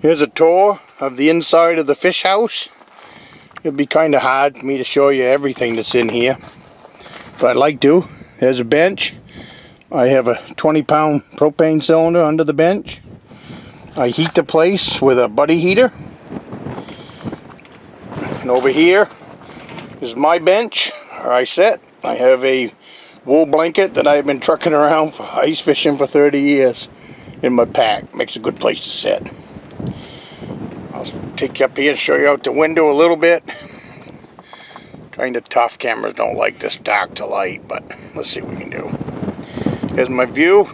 Here's a tour of the inside of the fish house. It'd be kind of hard for me to show you everything that's in here, but I'd like to. There's a bench. I have a 20-pound propane cylinder under the bench. I heat the place with a buddy heater. And over here is my bench where I sit. I have a wool blanket that I've been trucking around for ice fishing for 30 years in my pack. Makes a good place to sit. I'll take you up here and show you out the window a little bit. Kind of tough. Cameras don't like this dark to light, but let's see what we can do. Here's my view.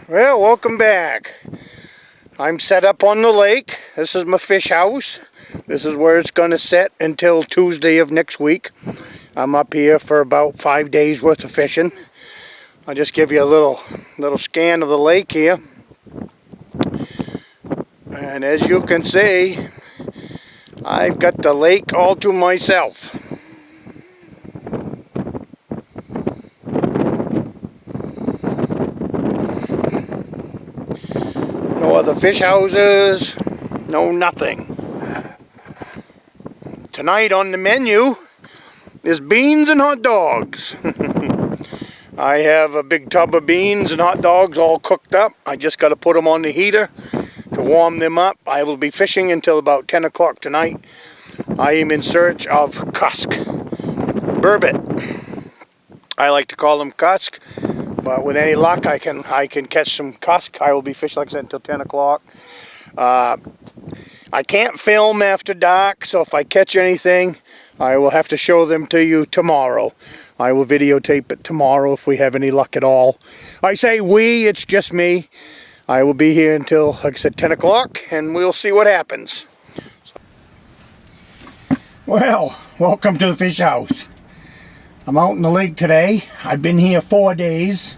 Well, welcome back. I'm set up on the lake. This is my fish house. This is where it's going to sit until Tuesday of next week. I'm up here for about 5 days worth of fishing. I'll just give you a little scan of the lake here. And as you can see, I've got the lake all to myself. No other fish houses, no nothing. Tonight on the menu is beans and hot dogs. I have a big tub of beans and hot dogs all cooked up. I just got to put them on the heater to warm them up. I will be fishing until about 10 o'clock tonight. I am in search of Cusk burbot. I like to call them Cusk, but with any luck I can catch some Cusk. I will be fishing, like I said, until 10 o'clock. I can't film after dark, so if I catch anything, I will have to show them to you tomorrow. I will videotape it tomorrow if we have any luck at all. I say we, it's just me. I will be here until, like I said, 10 o'clock, and we'll see what happens. Well, welcome to the fish house. I'm out in the lake today. I've been here 4 days.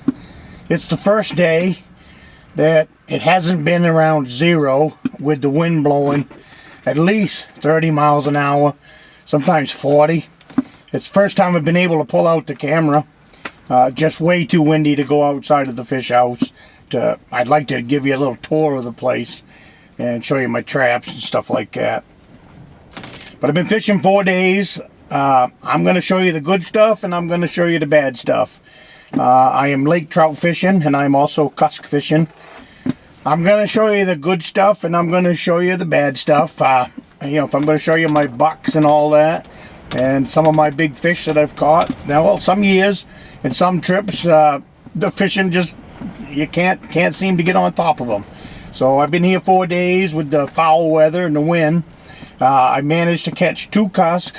It's the first day that it hasn't been around zero with the wind blowing at least 30 miles an hour, sometimes 40. It's the first time I've been able to pull out the camera. Just way too windy to go outside of the fish house. I'd like to give you a little tour of the place and show you my traps and stuff like that. But I've been fishing 4 days. I'm going to show you the good stuff and I'm going to show you the bad stuff. I am lake trout fishing and I'm also Cusk fishing. I'm going to show you the good stuff and I'm going to show you the bad stuff. If I'm going to show you my bucks and all that and some of my big fish that I've caught. Now, well, some years and some trips, the fishing just, you can't seem to get on top of them. So I've been here 4 days with the foul weather and the wind. I managed to catch 2 Cusk,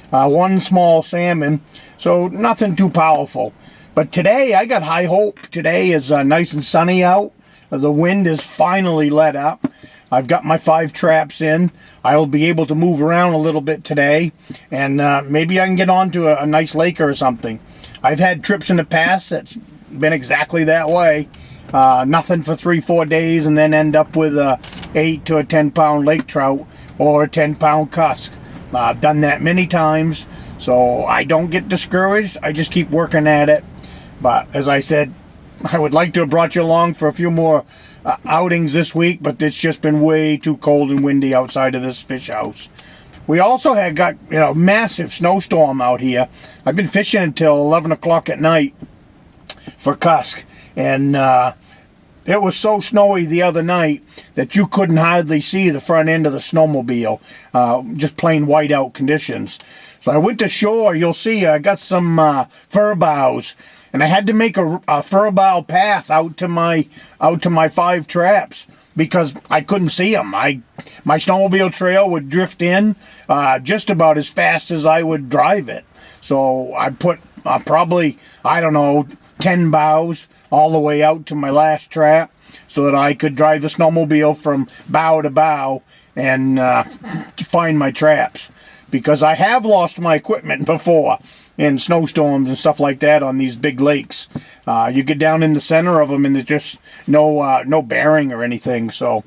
1 small salmon, so nothing too powerful. But today I got high hope. Today is nice and sunny out. The wind is finally let up. I've got my 5 traps in. I'll be able to move around a little bit today, and maybe I can get on to a nice lake or something. I've had trips in the past that's been exactly that way. Nothing for 3-4 days and then end up with a 8 to a 10-pound lake trout or a 10-pound Cusk. I've done that many times, so I don't get discouraged. I just keep working at it. But as I said, I would like to have brought you along for a few more outings this week, but it's just been way too cold and windy outside of this fish house. We also had got massive snowstorm out here. I've been fishing until 11 o'clock at night for Cusk, and it was so snowy the other night that you couldn't hardly see the front end of the snowmobile. Just plain whiteout conditions. So I went to shore. You'll see I got some fir boughs, and I had to make a fir bough path out to my 5 traps because I couldn't see them. My snowmobile trail would drift in just about as fast as I would drive it. So I put probably, I don't know, 10 boughs all the way out to my last trap so that I could drive the snowmobile from bow to bow and find my traps. Because I have lost my equipment before in snowstorms and stuff like that on these big lakes. You get down in the center of them and there's just no bearing or anything. So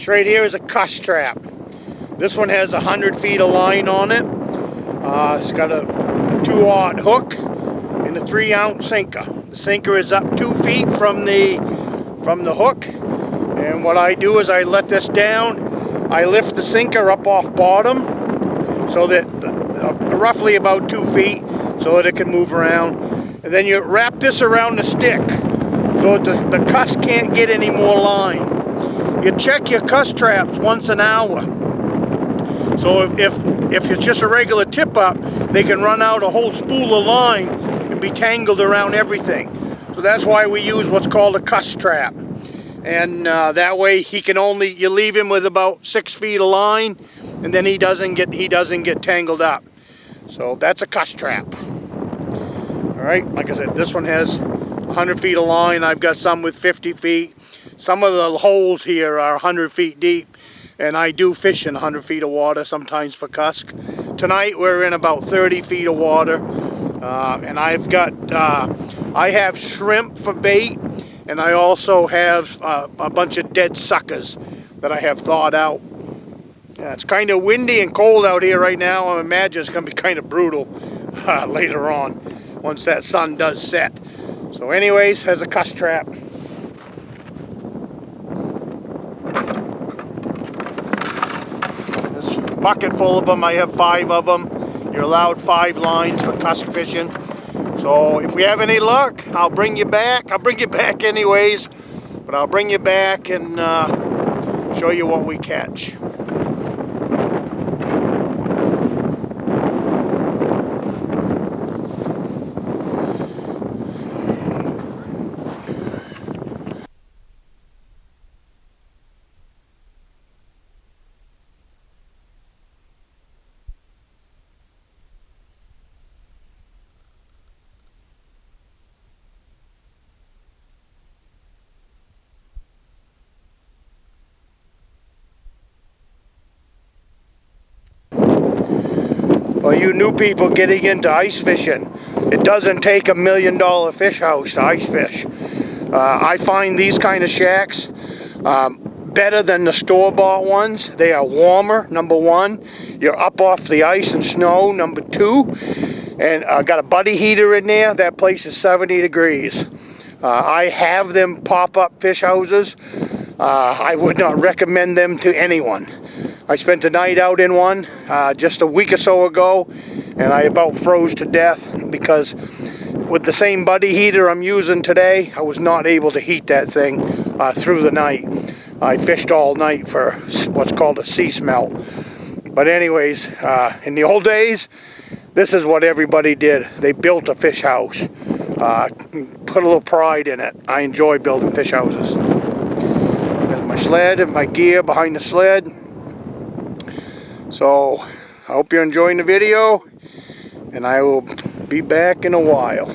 This right here is a Cusk trap. This one has 100 feet of line on it. It's got a 2-aught hook and a 3-ounce sinker. The sinker is up 2 feet from the hook. And what I do is I let this down. I lift the sinker up off bottom so that roughly about 2 feet so that it can move around. And then you wrap this around the stick so that the Cusk can't get any more line. You check your Cusk traps once an hour. So if it's just a regular tip up, they can run out a whole spool of line and be tangled around everything. So that's why we use what's called a Cusk trap. And that way you leave him with about 6 feet of line, and then he doesn't get tangled up. So that's a Cusk trap. All right, like I said, this one has 100 feet of line. I've got some with 50 feet. Some of the holes here are 100 feet deep, and I do fish in 100 feet of water sometimes for Cusk. Tonight we're in about 30 feet of water, and I have shrimp for bait, and I also have a bunch of dead suckers that I have thawed out. It's kind of windy and cold out here right now. I imagine it's going to be kind of brutal later on once that sun does set. So anyways, has a Cusk trap. This bucket full of them. I have 5 of them. You're allowed 5 lines for Cusk fishing. So if we have any luck, I'll bring you back. I'll bring you back anyways, but I'll bring you back and show you what we catch. Well, you new people getting into ice fishing, it doesn't take $1 million fish house to ice fish. I find these kind of shacks better than the store-bought ones. They are warmer, number 1. You're up off the ice and snow, number 2. And I got a buddy heater in there. That place is 70 degrees. I have them pop-up fish houses. I would not recommend them to anyone. I spent a night out in one just a week or so ago, and I about froze to death because with the same buddy heater I'm using today, I was not able to heat that thing through the night. I fished all night for what's called a sea smelt. But anyways, in the old days, this is what everybody did. They built a fish house. Put a little pride in it. I enjoy building fish houses. There's my sled and my gear behind the sled. So, I hope you're enjoying the video, and I will be back in a while.